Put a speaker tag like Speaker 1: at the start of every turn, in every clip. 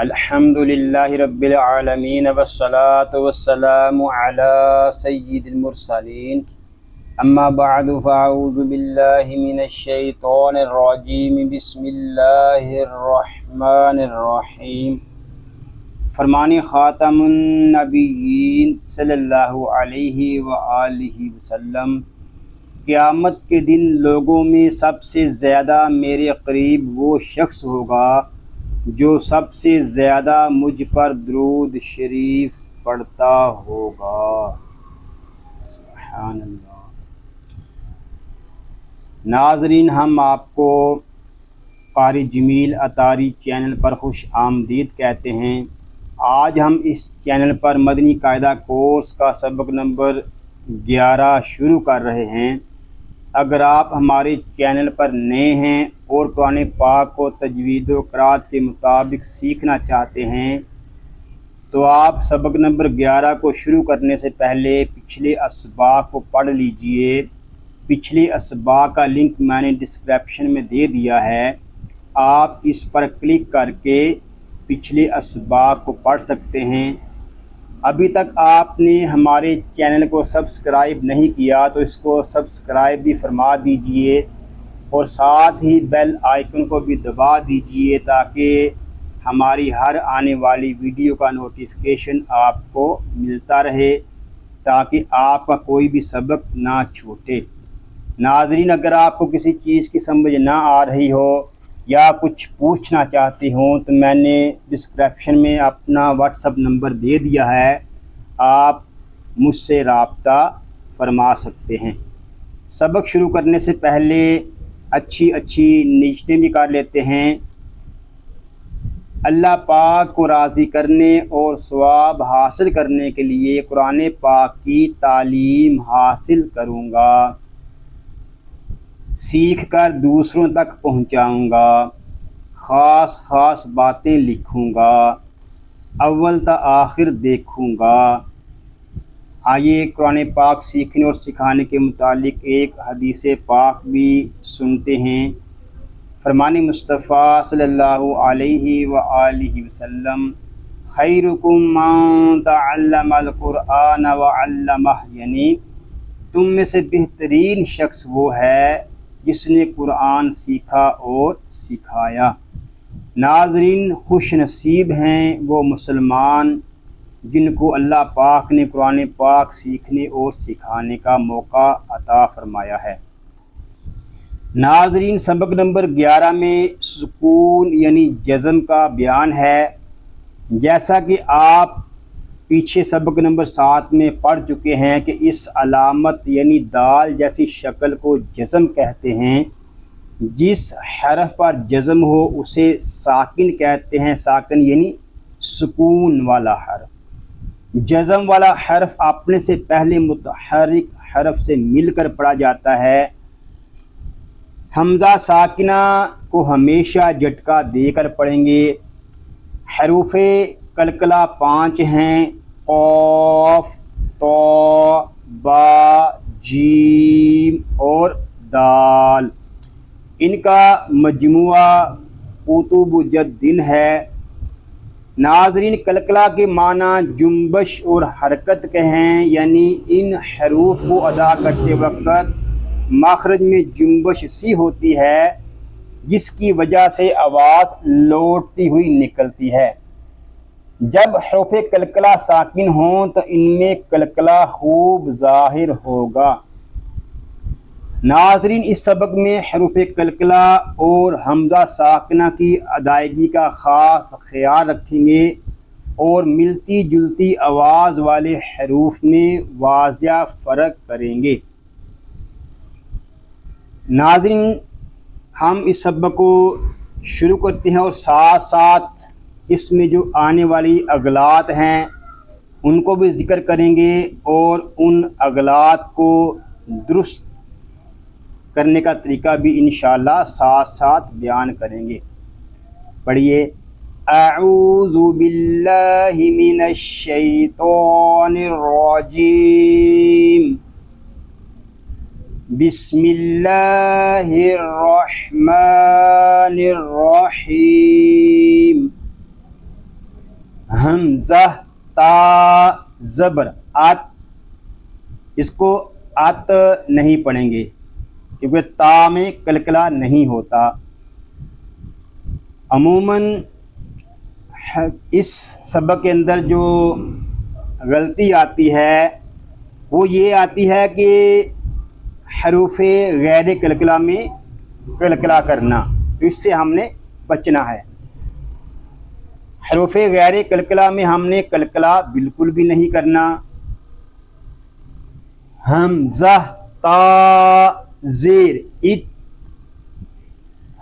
Speaker 1: الحمد للہ رب العالمین والصلاة والسلام علی سید المرسلین اما بعد فاعوذ باللہ من الشیطان الرجیم بسم اللہ الرحمن الرحیم۔ فرمان خاتم النبیین صلی اللہ علیہ وآلہ وسلم، قیامت کے دن لوگوں میں سب سے زیادہ میرے قریب وہ شخص ہوگا جو سب سے زیادہ مجھ پر درود شریف پڑھتا ہوگا۔ سبحان اللہ۔ ناظرین، ہم آپ کو قاری جمیل اطاری چینل پر خوش آمدید کہتے ہیں۔ آج ہم اس چینل پر مدنی قاعدہ کورس کا سبق نمبر 11 شروع کر رہے ہیں۔ اگر آپ ہمارے چینل پر نئے ہیں اور قرآن پاک کو تجوید و قرات کے مطابق سیکھنا چاہتے ہیں تو آپ سبق نمبر 11 کو شروع کرنے سے پہلے پچھلے اسباق کو پڑھ لیجئے۔ پچھلے اسباق کا لنک میں نے ڈسکرپشن میں دے دیا ہے، آپ اس پر کلک کر کے پچھلے اسباق کو پڑھ سکتے ہیں۔ ابھی تک آپ نے ہمارے چینل کو سبسکرائب نہیں کیا تو اس کو سبسکرائب بھی فرما دیجئے اور ساتھ ہی بیل آئیکن کو بھی دبا دیجئے تاکہ ہماری ہر آنے والی ویڈیو کا نوٹیفیکیشن آپ کو ملتا رہے، تاکہ آپ کا کوئی بھی سبق نہ چھوٹے۔ ناظرین، اگر آپ کو کسی چیز کی سمجھ نہ آ رہی ہو یا کچھ پوچھنا چاہتے ہوں تو میں نے ڈسکرپشن میں اپنا واٹس ایپ نمبر دے دیا ہے، آپ مجھ سے رابطہ فرما سکتے ہیں۔ سبق شروع کرنے سے پہلے اچھی نیتیں بھی کر لیتے ہیں۔ اللہ پاک کو راضی کرنے اور ثواب حاصل کرنے کے لیے قرآن پاک کی تعلیم حاصل کروں گا، سیکھ کر دوسروں تک پہنچاؤں گا، خاص باتیں لکھوں گا، اول تا آخر دیکھوں گا۔ آئیے قرآن پاک سیکھنے اور سکھانے کے متعلق ایک حدیث پاک بھی سنتے ہیں۔ فرمان مصطفیٰ صلی اللہ علیہ وآلہ وسلم، خیرکم من تعلم القرآن وعلمہ، یعنی تم میں سے بہترین شخص وہ ہے جس نے قرآن سیکھا اور سکھایا۔ ناظرین، خوش نصیب ہیں وہ مسلمان جن کو اللہ پاک نے قرآن پاک سیکھنے اور سکھانے کا موقع عطا فرمایا ہے۔ ناظرین، سبق نمبر 11 میں سکون یعنی جزم کا بیان ہے۔ جیسا کہ آپ پیچھے سبق نمبر 7 میں پڑھ چکے ہیں کہ اس علامت یعنی دال جیسی شکل کو جزم کہتے ہیں۔ جس حرف پر جزم ہو اسے ساکن کہتے ہیں۔ ساکن یعنی سکون والا حرف۔ جزم والا حرف اپنے سے پہلے متحرک حرف سے مل کر پڑھا جاتا ہے۔ حمزہ ساکنہ کو ہمیشہ جھٹکا دے کر پڑھیں گے۔ حروف قلقلہ 5 ہیں، قاف، طا، با، جیم اور دال۔ ان کا مجموعہ قطب جد ہے۔ ناظرین، قلقلہ کے معنی جنبش اور حرکت کے ہیں، یعنی ان حروف کو ادا کرتے وقت مخرج میں جنبش سی ہوتی ہے جس کی وجہ سے آواز لوٹتی ہوئی نکلتی ہے۔ جب حروف قلقلہ ساکن ہوں تو ان میں قلقلہ خوب ظاہر ہوگا۔ ناظرین، اس سبق میں حروف قلقلہ اور حمزہ ساکنہ کی ادائیگی کا خاص خیال رکھیں گے اور ملتی جلتی آواز والے حروف میں واضح فرق کریں گے۔ ناظرین، ہم اس سبق کو شروع کرتے ہیں اور ساتھ ساتھ اس میں جو آنے والی اغلاط ہیں ان کو بھی ذکر کریں گے اور ان اغلاط کو درست کرنے کا طریقہ بھی انشاءاللہ ساتھ ساتھ بیان کریں گے۔ پڑھیے، اعوذ باللہ من الشیطان الرجیم، بسم اللہ الرحمن الرحیم، حمزہ تا زبر ات، اس کو ات نہیں پڑھیں گے کیونکہ تا میں کلکلا نہیں ہوتا۔ عموماً اس سبق کے اندر جو غلطی آتی ہے وہ یہ آتی ہے کہ حروف غیر کلکلا میں کلکلا کرنا، تو اس سے ہم نے بچنا ہے۔ حروف غیر کلکلا میں ہم نے کلکلا بالکل بھی نہیں کرنا۔ حمزہ تا زیر ات،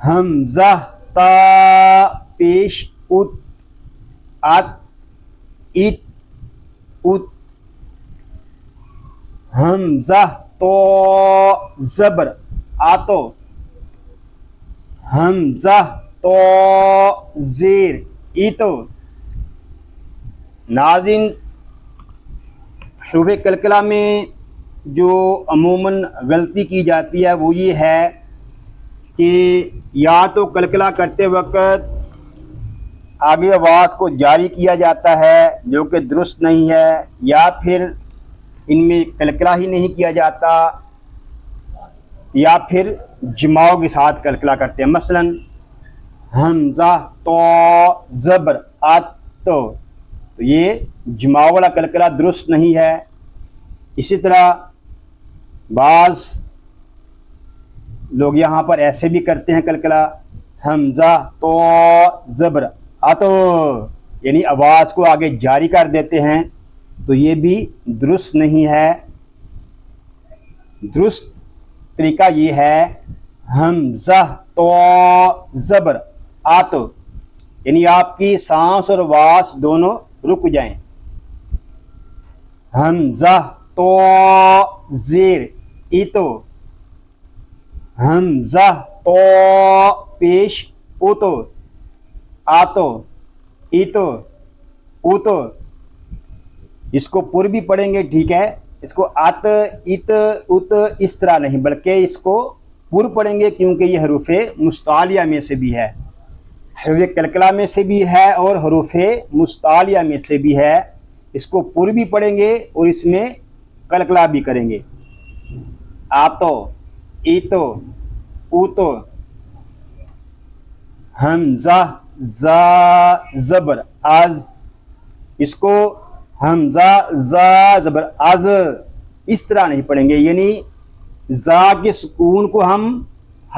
Speaker 1: حمزہ تا پیش ات، ات ات ات، حمزہ تو زبر آتو، حمزہ تو زیر ایتو۔ ناظرین، حروف کلکلا میں جو عموماً غلطی کی جاتی ہے وہ یہ ہے کہ یا تو کلکلا کرتے وقت آگے آواز کو جاری کیا جاتا ہے جو کہ درست نہیں ہے، یا پھر ان میں کلکلا ہی نہیں کیا جاتا، یا پھر جماؤ کے ساتھ کلکلا کرتے ہیں۔ مثلاً حمزہ تو زبر ات، تو یہ جماؤ والا کلکلا درست نہیں ہے۔ اسی طرح بعض لوگ یہاں پر ایسے بھی کرتے ہیں کلکلا، حمزہ تو زبر اتو، یعنی آواز کو آگے جاری کر دیتے ہیں، تو یہ بھی درست نہیں ہے۔ درست طریقہ یہ ہے حمزہ تو زبر آتو، یعنی آپ کی سانس اور واس دونوں رک جائیں۔ حمزہ تو زیر ایتو، حمزہ تو پیش اوتو، آتو ایتو اوتو، اس کو پر بھی پڑھیں گے ٹھیک ہے، اس کو ات ات ات اس طرح نہیں بلکہ اس کو پر پڑھیں گے، کیونکہ یہ حروف مستعلیہ میں سے بھی ہے، حروف کلکلا میں سے بھی ہے اور حروف مستعلیہ میں سے بھی ہے۔ اس کو پر بھی پڑھیں گے اور اس میں کلکلا بھی کریں گے۔ آتو ایتو اوتو، حمزہ زا زبر از، اس کو حمزہ زا زبر از اس طرح نہیں پڑھیں گے، یعنی زا کے سکون کو ہم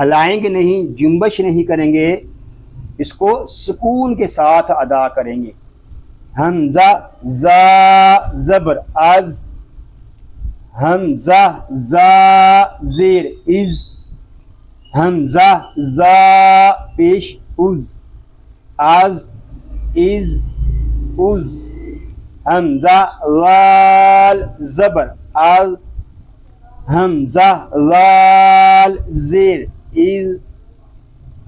Speaker 1: ہلائیں گے نہیں، جنبش نہیں کریں گے، اس کو سکون کے ساتھ ادا کریں گے۔ حمزہ زا زبر از، حمزہ زا زیر از، حمزہ زا پیش از، از از از، حمزہ غال زبر از، حمزہ غال زیر از،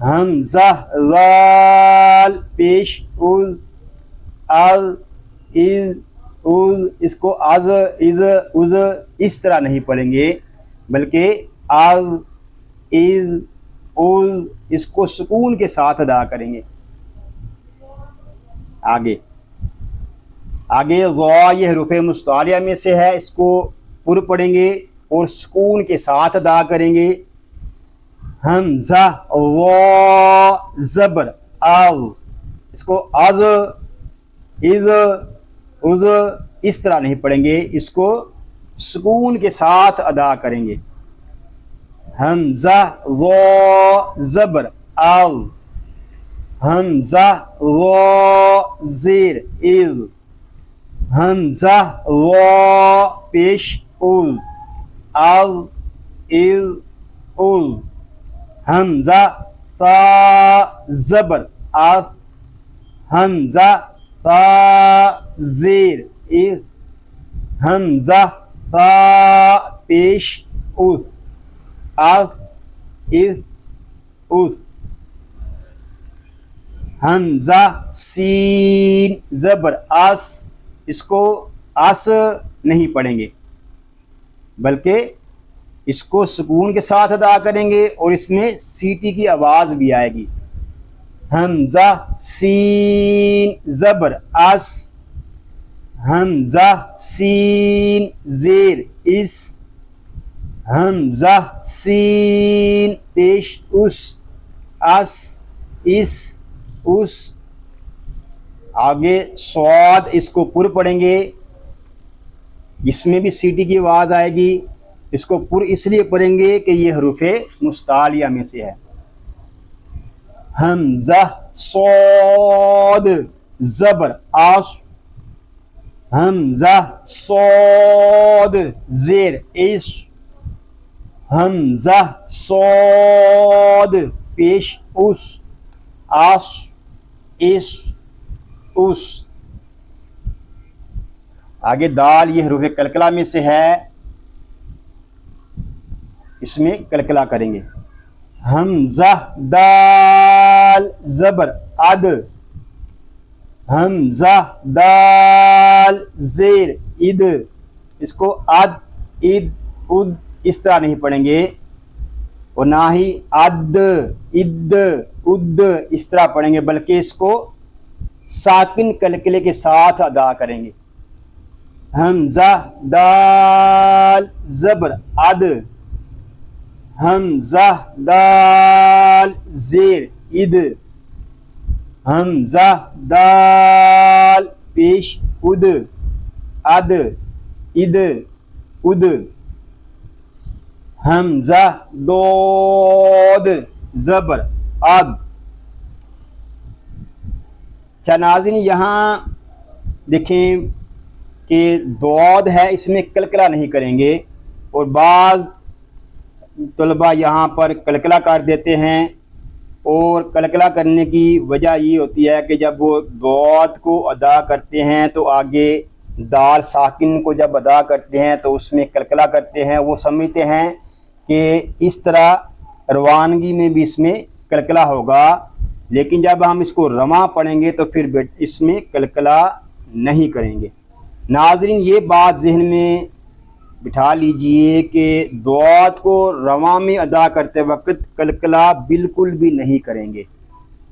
Speaker 1: حمزہ غال پیش از، از از از، اس کو از از از اس طرح نہیں پڑھیں گے بلکہ از از از، اس کو سکون کے ساتھ ادا کریں گے۔ آگے غا یہ حروف مستعلیہ میں سے ہے، اس کو پر پڑھیں گے اور سکون کے ساتھ ادا کریں گے۔ حمزہ غا زبر از، اس کو از از از اس طرح نہیں پڑھیں گے، اس کو سکون کے ساتھ ادا کریں گے۔ حمزہ غا زبر از، حمزہ غا زیر از، حمزہ غا پیش از، از از از، حمزہ ثا زبر از، حمزہ ثا زیر از، حمزہ ثا پیش از، از از از، حمزہ سین زبر اس، اس کو اس نہیں پڑھیں گے بلکہ اس کو سکون کے ساتھ ادا کریں گے اور اس میں سیٹی کی آواز بھی آئے گی۔ حمزہ سین زبر اس، حمزہ سین زیر اس، حمزہ سین پیش اس، اس اس اس۔ آگے صاد، اس کو پر پڑھیں گے، اس میں بھی سیٹی کی آواز آئے گی۔ اس کو پر اس لیے پڑھیں گے کہ یہ حروف مستعلیہ میں سے ہے۔ حمزہ صاد زبر آس، حمزہ صاد زیر اس، حمزہ صاد پیش اس، آس اس اس۔ آگے دال، یہ حروف کلکلہ میں سے ہے، اس میں کلکلہ کریں گے۔ حمزہ دال زبر اد، حمزہ دال زیر اد، اس کو اد اد اد اس طرح نہیں پڑھیں گے، اور نہ ہی اد اد اد اس طرح پڑھیں گے، بلکہ اس کو ساکن کلکلے کے ساتھ ادا کریں گے۔ حمزہ دال زبر اد، حمزہ دال زیر اد، حمزہ دال پیش اد، اد اد اد۔ حمزہ دود زبر اد۔ ناظرین یہاں دیکھیں کہ دود ہے، اس میں کلکلہ نہیں کریں گے، اور بعض طلبہ یہاں پر کلکلہ کر دیتے ہیں، اور کلکلہ کرنے کی وجہ یہ ہوتی ہے کہ جب وہ دود کو ادا کرتے ہیں تو آگے دال ساکن کو جب ادا کرتے ہیں تو اس میں کلکلہ کرتے ہیں، وہ سمجھتے ہیں کہ اس طرح روانگی میں بھی اس میں کلکلہ ہوگا، لیکن جب ہم اس کو رواں پڑھیں گے تو پھر اس میں کلکلہ نہیں کریں گے۔ ناظرین یہ بات ذہن میں بٹھا لیجئے کہ دعات کو رواں میں ادا کرتے وقت کلکلہ بالکل بھی نہیں کریں گے،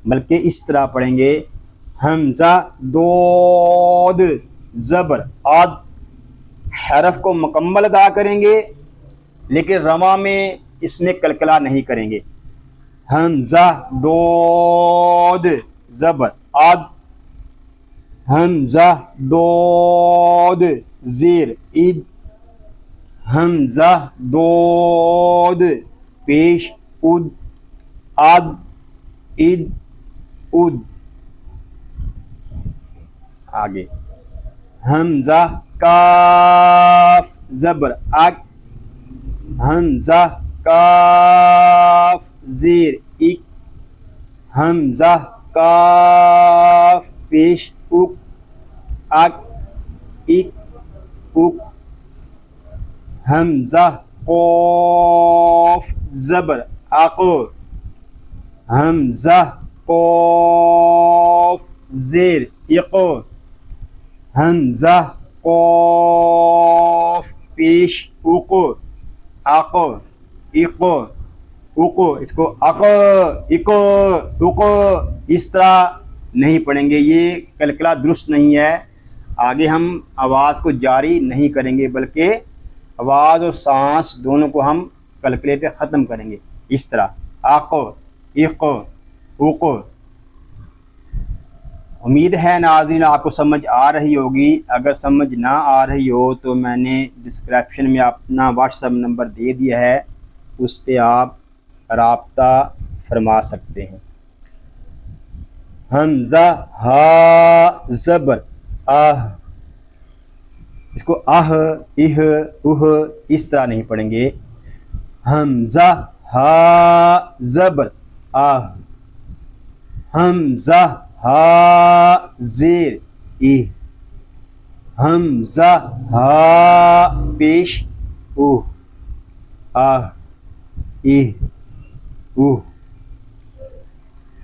Speaker 1: بلکہ اس طرح پڑھیں گے۔ حمزہ دود زبر عد، حرف کو مکمل ادا کریں گے لیکن رواں میں اس میں کلکلہ نہیں کریں گے۔ حمزہ دود زبر عد، حمزہ دود زیر اد، حمزہ دود پیش اد، اد اد اد۔ آگے حمزہ کاف زبر اک، حمزہ کاف زیر اک، حمزہ کاف پیش اک، اک اک اک۔ حمزہ قاف زبر اق، حمزہ قاف زیر اق، حمزہ قاف پیش اق، اق اق اق۔ اس کو اق اق اق اس طرح نہیں پڑھیں گے، یہ کلکلہ درست نہیں ہے۔ آگے ہم آواز کو جاری نہیں کریں گے بلکہ آواز اور سانس دونوں کو ہم کلکلے پہ ختم کریں گے، اس طرح اق اق اق۔ امید ہے ناظرین آپ کو سمجھ آ رہی ہوگی، اگر سمجھ نہ آ رہی ہو تو میں نے ڈسکرپشن میں اپنا واٹس ایپ نمبر دے دیا ہے، اس پہ آپ رابطہ فرما سکتے ہیں۔ حمزہ ہا زبر آہ، اس کو آہ اہ اہ اس طرح نہیں پڑھیں گے۔ حمزہ ہا زبر آہ، حمزہ ہا زیر ای، حمزہ ہا پیش اوہ، آہ ای اوہ۔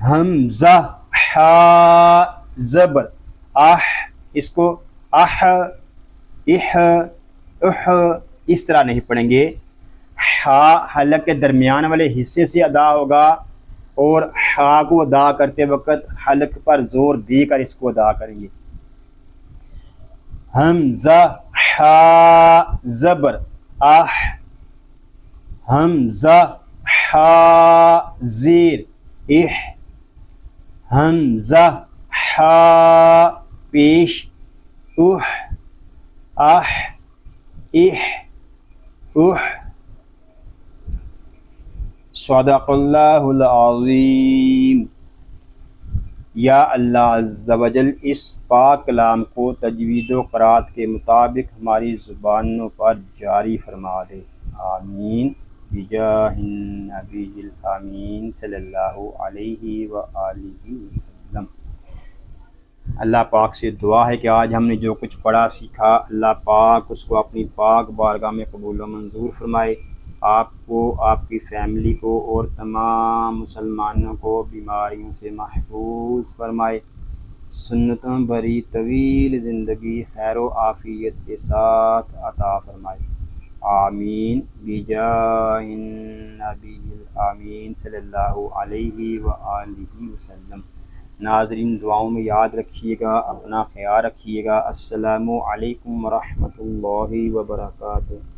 Speaker 1: حمزہ ہا زبر آہ، اس کو اح اح اح اس طرح نہیں پڑھیں گے، ہا حلق کے درمیان والے حصے سے ادا ہوگا، اور ہا کو ادا کرتے وقت حلق پر زور دے کر اس کو ادا کریں گے۔ حمزہ حا زبر اح، حمزہ حا زیر اح، حمزہ حا پیش اح، اح اح اح۔ صدق اللہ العظیم۔ یا اللہ عز و جل اس پاک کلام کو تجوید و قرات کے مطابق ہماری زبانوں پر جاری فرما دے، آمین بجاہ النبی الامین صلی اللہ علیہ وآلہ وسلم۔ اللہ پاک سے دعا ہے کہ آج ہم نے جو کچھ پڑھا سیکھا، اللہ پاک اس کو اپنی پاک بارگاہ میں قبول و منظور فرمائے، آپ کو، آپ کی فیملی کو اور تمام مسلمانوں کو بیماریوں سے محفوظ فرمائے، سنتوں بھری طویل زندگی خیر و عافیت کے ساتھ عطا فرمائے، آمین بجاہ النبی الامین صلی اللہ علیہ وآلہ وسلم۔ ناظرین دعاؤں میں یاد رکھیے گا، اپنا خیال رکھیے گا۔ السلام علیکم ورحمۃ اللہ وبرکاتہ۔